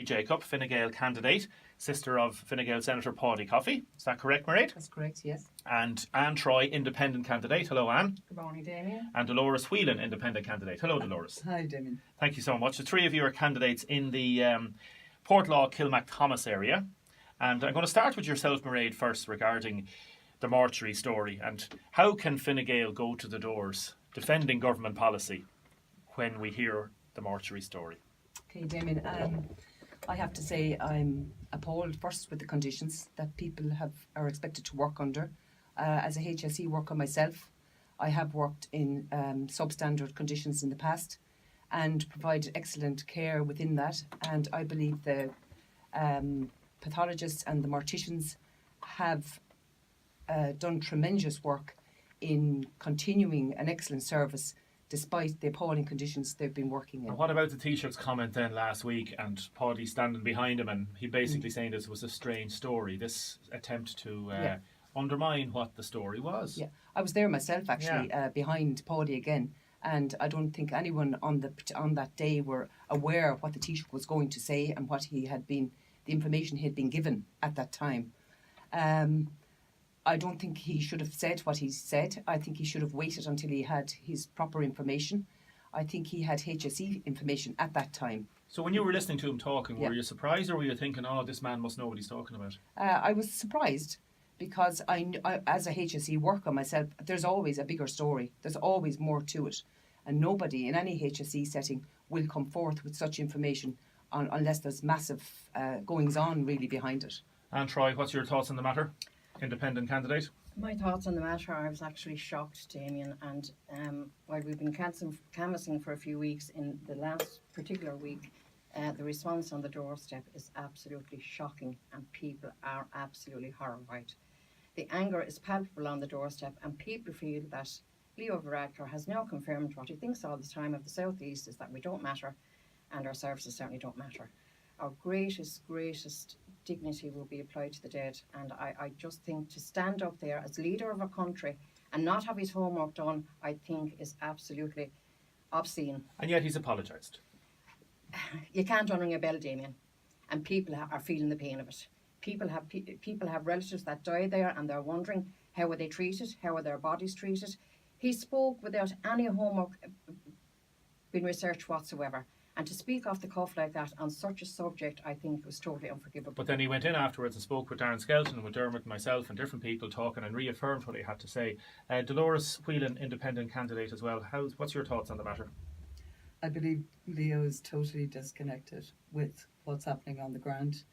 Jacob, Fine Gael candidate, sister of Fine Gael Senator Mairead Coffey. Is that correct, Mairead? That's correct, yes. And Anne Troy, independent candidate. Hello, Anne. Good morning, Damien. And Dolores Whelan, independent candidate. Hello, Dolores. Hi, Damien. Thank you so much. The three of you are candidates in the Portlaw Kilmac Thomas area. And I'm going to start with yourself, Mairead, first regarding the mortuary story. And how can Fine Gael go to the doors defending government policy when we hear the mortuary story? Okay, Damien, I have to say I'm appalled first with the conditions that people are expected to work under. As a HSE worker myself, I have worked in substandard conditions in the past and provided excellent care within that. And I believe the pathologists and the morticians have done tremendous work in continuing an excellent service despite the appalling conditions they've been working in. And what about the Taoiseach's comment then last week and Paddy standing behind him and he basically saying this was a strange story, this attempt to undermine what the story was? Yeah, I was there myself actually behind Paddy again, and I don't think anyone on that day were aware of what the Taoiseach was going to say and what the information he had been given at that time. I don't think he should have said what he said. I think he should have waited until he had his proper information. I think he had HSE information at that time. So when you were listening to him talking, were you surprised or were you thinking, oh, this man must know what he's talking about? I was surprised because I, as a HSE worker myself, there's always a bigger story. There's always more to it. And nobody in any HSE setting will come forth with such information unless there's massive goings on really behind it. Anne Troy, what's your thoughts on the matter? Independent candidate? My thoughts on the matter, I was actually shocked, Damien, and while we've been canvassing for a few weeks, in the last particular week, the response on the doorstep is absolutely shocking and people are absolutely horrified. The anger is palpable on the doorstep and people feel that Leo Varadkar has now confirmed what he thinks all the time of the South East, is that we don't matter and our services certainly don't matter. Our greatest dignity will be applied to the dead, and I just think to stand up there as leader of a country and not have his homework done, I think is absolutely obscene. And yet he's apologised. You can't unring a bell, Damien, and people are feeling the pain of it. People have relatives that die there and they're wondering how were they treated, how were their bodies treated. He spoke without any homework being researched whatsoever. And to speak off the cuff like that on such a subject, I think was totally unforgivable. But then he went in afterwards and spoke with Darren Skelton and with Dermot and myself and different people talking and reaffirmed what he had to say. Dolores Whelan, independent candidate as well. What's your thoughts on the matter? I believe Leo is totally disconnected with what's happening on the ground.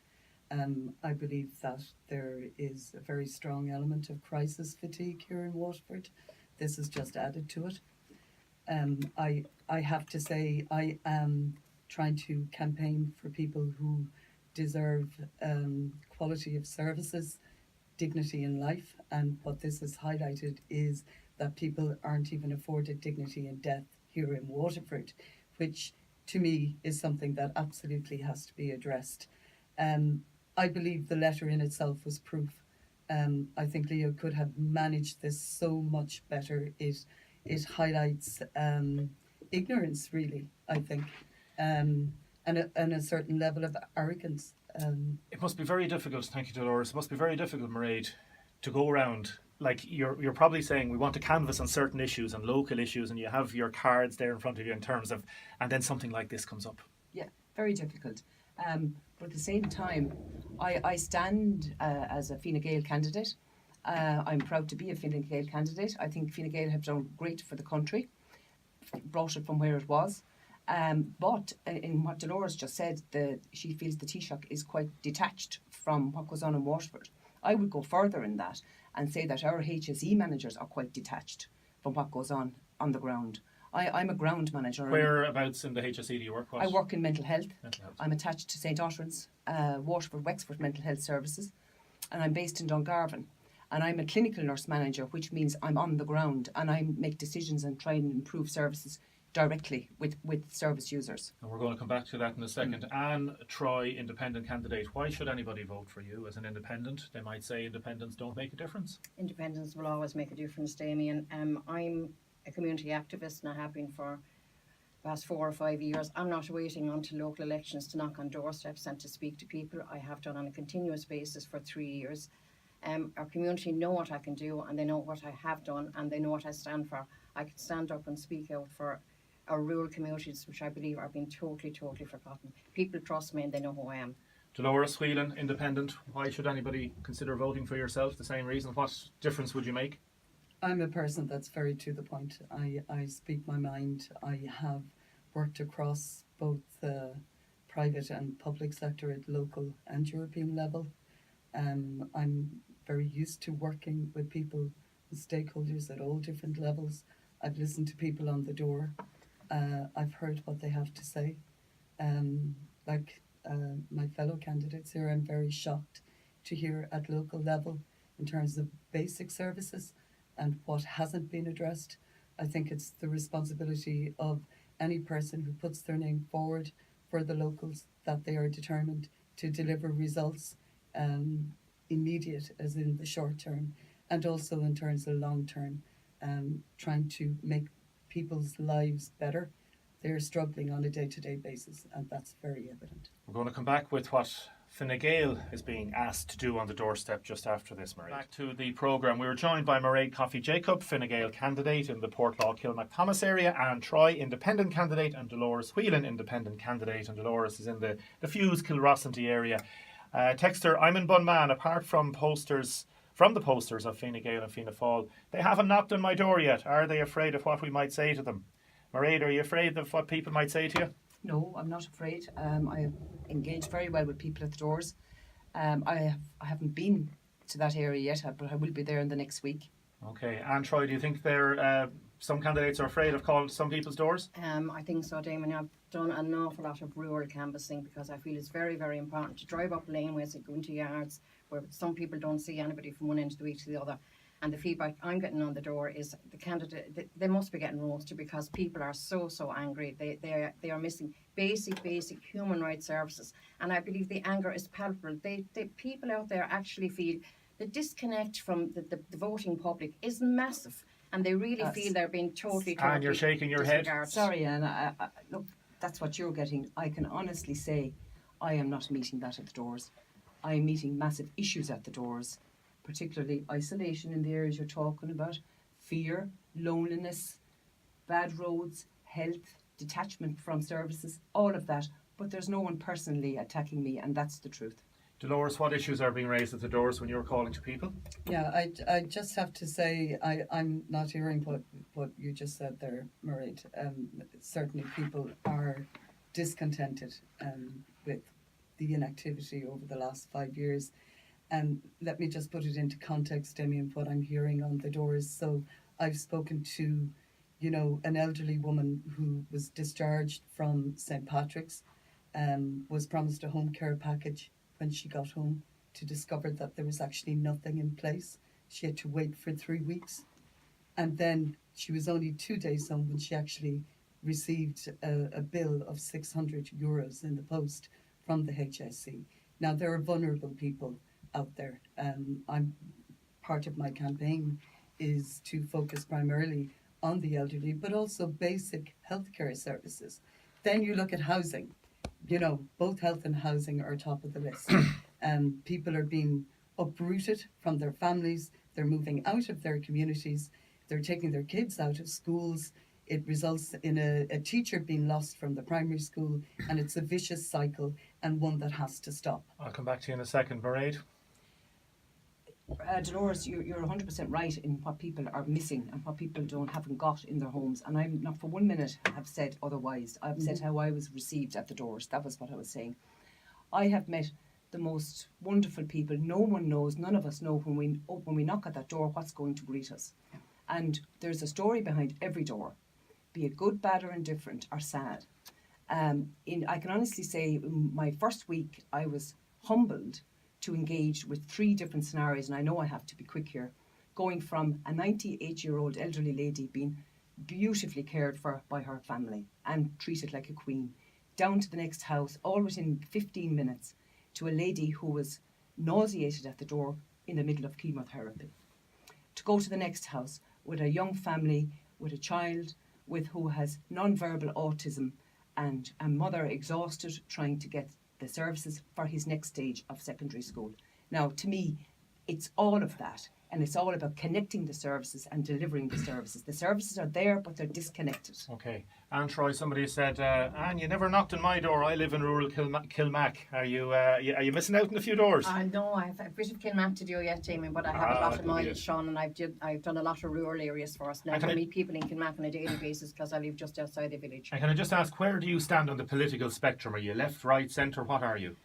I believe that there is a very strong element of crisis fatigue here in Waterford. This has just added to it. I have to say I am trying to campaign for people who deserve quality of services, dignity in life, and what this has highlighted is that people aren't even afforded dignity in death here in Waterford, which to me is something that absolutely has to be addressed. I believe the letter in itself was proof. I think Leo could have managed this so much better. It highlights ignorance, really, I think, and a certain level of arrogance. It must be very difficult, thank you, Dolores, it must be very difficult, Mairead, to go around, like you're probably saying we want to canvass on certain issues and local issues and you have your cards there in front of you in terms of, and then something like this comes up. Yeah, very difficult. But at the same time, I stand as a Fine Gael candidate. I'm proud to be a Fine Gael candidate. I think Fine Gael have done great for the country, brought it from where it was. But in what Dolores just said, she feels the Taoiseach is quite detached from what goes on in Waterford. I would go further in that and say that our HSE managers are quite detached from what goes on the ground. I'm a ground manager. Whereabouts in the HSE do you work? I work in mental health. I'm attached to St Otran's, Waterford, Wexford Mental Health Services, and I'm based in Dungarvan. And I'm a clinical nurse manager, which means I'm on the ground and I make decisions and try and improve services directly with service users. And we're going to come back to that in a second. Anne Troy, independent candidate. Why should anybody vote for you as an independent? They might say independents don't make a difference. Independents will always make a difference, Damien. I'm a community activist and I have been for past 4 or 5 years. I'm not waiting until local elections to knock on doorsteps and to speak to people. I have done on a continuous basis for 3 years. Our community know what I can do, and they know what I have done, and they know what I stand for. I can stand up and speak out for our rural communities, which I believe are being totally forgotten. People trust me and they know who I am. Dolores Whelan, independent. Why should anybody consider voting for yourself? The same reason. What difference would you make? I'm a person that's very to the point. I speak my mind. I have worked across both the private and public sector at local and European level. I'm very used to working with people, stakeholders at all different levels. I've listened to people on the door. I've heard what they have to say. My fellow candidates here, I'm very shocked to hear at local level in terms of basic services and what hasn't been addressed. I think it's the responsibility of any person who puts their name forward for the locals that they are determined to deliver results, immediate as in the short term, and also in terms of long term, trying to make people's lives better. They're struggling on a day-to-day basis, and that's very evident. We're going to come back with what Fine Gael is being asked to do on the doorstep just after this, Mairead. Back to the programme. We were joined by Mairead Coffey Jacob, Fine Gael candidate in the Portlaw Kilmacthomas area, and Troy, independent candidate, and Dolores Whelan, independent candidate. And Dolores is in the Fuse Kilrossenty area. Texter, I'm in Bunman. Apart from the posters of Fine Gael and Fianna Fáil, they haven't knocked on my door yet. Are they afraid of what we might say to them? Mairead, are you afraid of what people might say to you? No, I'm not afraid. I have engaged very well with people at the doors. I haven't been to that area yet, but I will be there in the next week. Okay. And Troy, do you think some candidates are afraid of calling some people's doors? I think so, Damon. I've done an awful lot of rural canvassing because I feel it's very, very important to drive up laneways and go into yards where some people don't see anybody from one end of the week to the other. And the feedback I'm getting on the door is the candidate, they must be getting roasted because people are so angry. They are missing basic human rights services. And I believe the anger is palpable. The people out there actually feel the disconnect from the voting public is massive. And they really feel they're being totally And you're shaking your head. Sorry, Anna. Look, that's what you're getting. I can honestly say I am not meeting that at the doors. I am meeting massive issues at the doors, particularly isolation in the areas you're talking about, fear, loneliness, bad roads, health, detachment from services, all of that. But there's no one personally attacking me, and that's the truth. Dolores, what issues are being raised at the doors when you're calling to people? Yeah, I just have to say I'm not hearing what you just said there, Mairead. Certainly people are discontented with the inactivity over the last 5 years. And let me just put it into context, Damien, what I'm hearing on the doors. So I've spoken to, an elderly woman who was discharged from St. Patrick's, was promised a home care package when she got home, to discover that there was actually nothing in place. She had to wait for 3 weeks. And then she was only 2 days home when she actually received a bill of €600 in the post from the HSE. Now, there are vulnerable people out there. I'm part of my campaign is to focus primarily on the elderly, but also basic healthcare services. Then you look at housing. Both health and housing are top of the list. People are being uprooted from their families. They're moving out of their communities. They're taking their kids out of schools. It results in a teacher being lost from the primary school, and it's a vicious cycle and one that has to stop. I'll come back to you in a second, Mairead. Dolores, you're 100% right in what people are missing and what people haven't got in their homes. And I'm not for 1 minute have said otherwise. I've said how I was received at the doors. That was what I was saying. I have met the most wonderful people. No one knows, none of us know when we knock at that door what's going to greet us. And there's a story behind every door, be it good, bad or indifferent or sad. I can honestly say my first week I was humbled to engage with 3 different scenarios, and I know I have to be quick here, going from a 98-year-old elderly lady being beautifully cared for by her family and treated like a queen, down to the next house, all within 15 minutes, to a lady who was nauseated at the door in the middle of chemotherapy. To go to the next house with a young family, with a child, who has non-verbal autism and a mother exhausted trying to get the services for his next stage of secondary school. Now, to me, it's all of that. And it's all about connecting the services and delivering the services. The services are there, but they're disconnected. Okay. And Troy, somebody said, Anne, you never knocked on my door. I live in rural Kilmac. Are you missing out on a few doors? I know I have a bit of Kilmac to do yet, Damien, but I have a lot of mileage, Sean, and I've done a lot of rural areas for us. Now I meet people in Kilmac on a daily basis because I live just outside the village. And can I just ask, where do you stand on the political spectrum? Are you left, right, centre? What are you?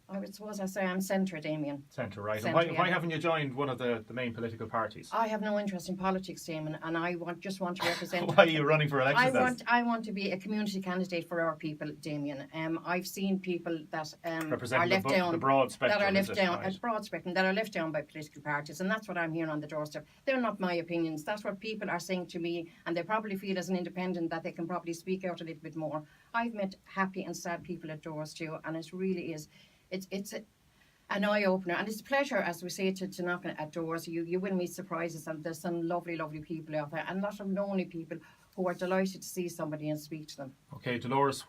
I would suppose I say I'm centre, Damien. Centre, right. Centre, And why haven't you joined one of the main political parties? I have no interest in politics, Damien, and I just want to represent... Why are you running for election? I want to be a community candidate for our people, Damien. I've seen people that are left down... the broad spectrum. That are left down, right? a broad spectrum, that are left down by political parties, and that's what I'm hearing on the doorstep. They're not my opinions. That's what people are saying to me, and they probably feel as an independent that they can probably speak out a little bit more. I've met happy and sad people at doors too, and it really is... It's an eye-opener, and it's a pleasure, as we say, to knock at doors. You will meet surprises, and there's some lovely people out there, and a lot of lonely people who are delighted to see somebody and speak to them. Okay, Dolores,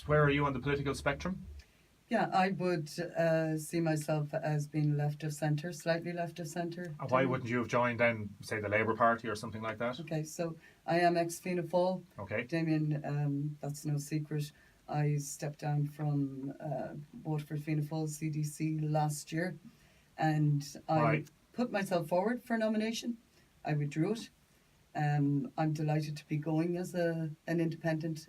where are you on the political spectrum? Yeah, I would see myself as being left of centre, slightly left of centre. And why wouldn't you have joined then, say, the Labour Party or something like that? Okay, so I am ex-Fianna Fáil. Okay. Damien, that's no secret. I stepped down from Waterford Fianna Fáil CDC last year, and I put myself forward for nomination. I withdrew it. I'm delighted to be going as an independent.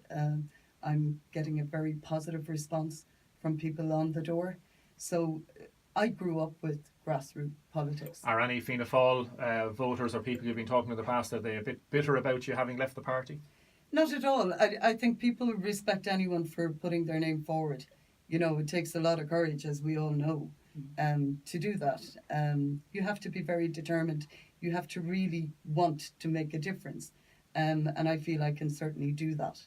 I'm getting a very positive response from people on the door. So I grew up with grassroots politics. Are any Fianna Fáil voters or people you've been talking to in the past, are they a bit bitter about you having left the party? Not at all. I think people respect anyone for putting their name forward. You know, it takes a lot of courage, as we all know, to do that. You have to be very determined. You have to really want to make a difference. And I feel I can certainly do that.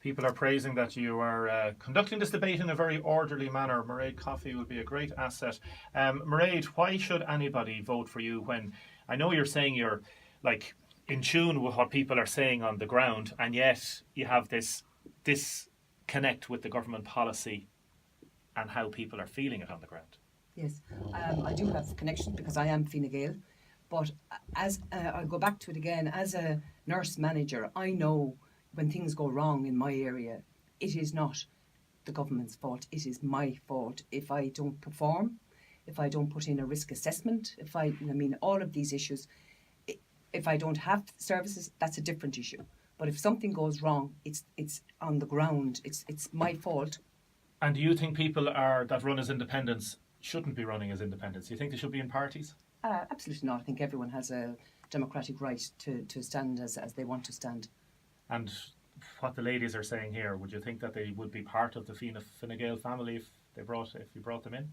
People are praising that you are conducting this debate in a very orderly manner. Mairead Coffey will be a great asset. Mairead, why should anybody vote for you when I know you're saying you're like in tune with what people are saying on the ground, and yet you have this disconnect with the government policy and how people are feeling it on the ground? Yes, I do have connections because I am Fine Gael, but as I'll go back to it again, as a nurse manager, I know when things go wrong in my area, it is not the government's fault, it is my fault if I don't perform, if I don't put in a risk assessment, all of these issues. If I don't have services, that's a different issue. But if something goes wrong, it's on the ground. It's my fault. And do you think people that run as independents shouldn't be running as independents? Do you think they should be in parties? Absolutely not. I think everyone has a democratic right to stand as they want to stand. And what the ladies are saying here, would you think that they would be part of the Fine Gael family if you brought them in?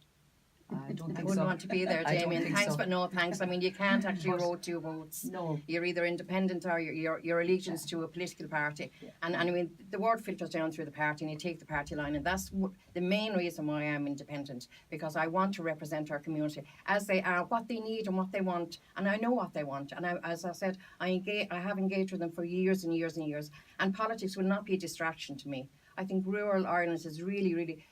I don't think I wouldn't so. want to be there, Damien. Thanks, but no thanks. I mean, you can't actually roll two votes. No. You're either independent or your allegiance to a political party. Yeah. And I mean, the word filters down through the party and you take the party line. And that's the main reason why I'm independent, because I want to represent our community as they are, what they need and what they want. And I know what they want. And as I said, I have engaged with them for years and years and years. And politics will not be a distraction to me. I think rural Ireland is really,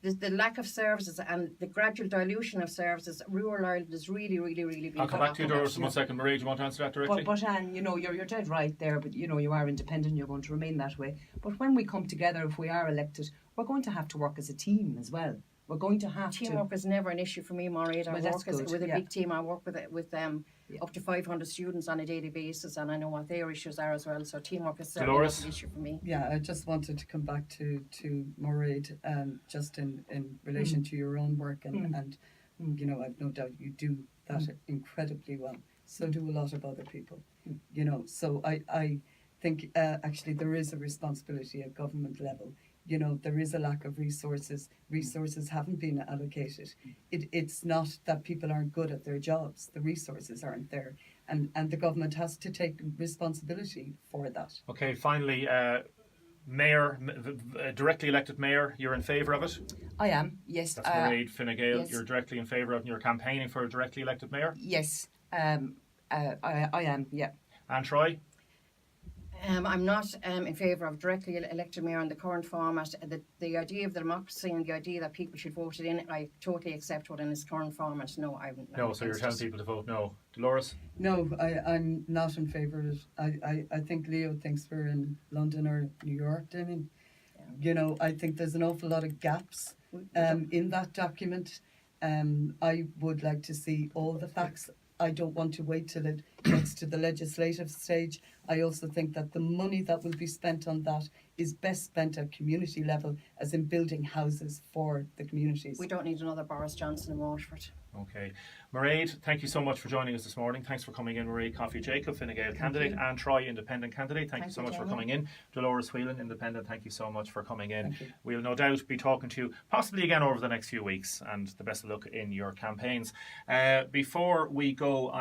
the lack of services and the gradual dilution of services, rural Ireland is really being... I'll come back to you, Doris, in 1 second. Mairead, you want to answer that directly? But Anne, you're dead right there, but you are independent, you're going to remain that way. But when we come together, if we are elected, we're going to have to work as a team as well. We're going to have Teamwork is never an issue for me, Mairead. I work with a big team. I work with up to 500 students on a daily basis, and I know what their issues are as well. So teamwork is certainly not an issue for me. Yeah, I just wanted to come back to Mairead, just in relation to your own work, and I've no doubt you do that incredibly well. So do a lot of other people. So I think actually there is a responsibility at government level. There is a lack of resources. Resources haven't been allocated. It's not that people aren't good at their jobs. The resources aren't there. And the government has to take responsibility for that. Okay, finally, mayor, directly elected mayor, you're in favour of it? I am, yes. That's Mairead Fine Gael. Yes. You're directly in favour of it and you're campaigning for a directly elected mayor? Yes. I am, yeah. And Troy? I'm not in favour of directly elected mayor in the current format. The idea of the democracy and the idea that people should vote it in, I totally accept, what in its current format. No, I'm No, so you're telling people to vote no. Dolores? No, I'm not in favour of it. I think Leo thinks we're in London or New York, Damien. You know, I think there's an awful lot of gaps in that document. I would like to see all the facts. I don't want to wait till it gets to the legislative stage. I also think that the money that will be spent on that is best spent at community level, as in building houses for the communities. We don't need another Boris Johnson in Waterford. Okay. Mairead, thank you so much for joining us this morning. Thanks for coming in. Mairead Coffey Jacob, Fine Gael candidate, and Troy, independent candidate. Thank you so much for coming in. Dolores Whelan, independent, thank you so much for coming in. We'll no doubt be talking to you possibly again over the next few weeks, and the best of luck in your campaigns. Before we go,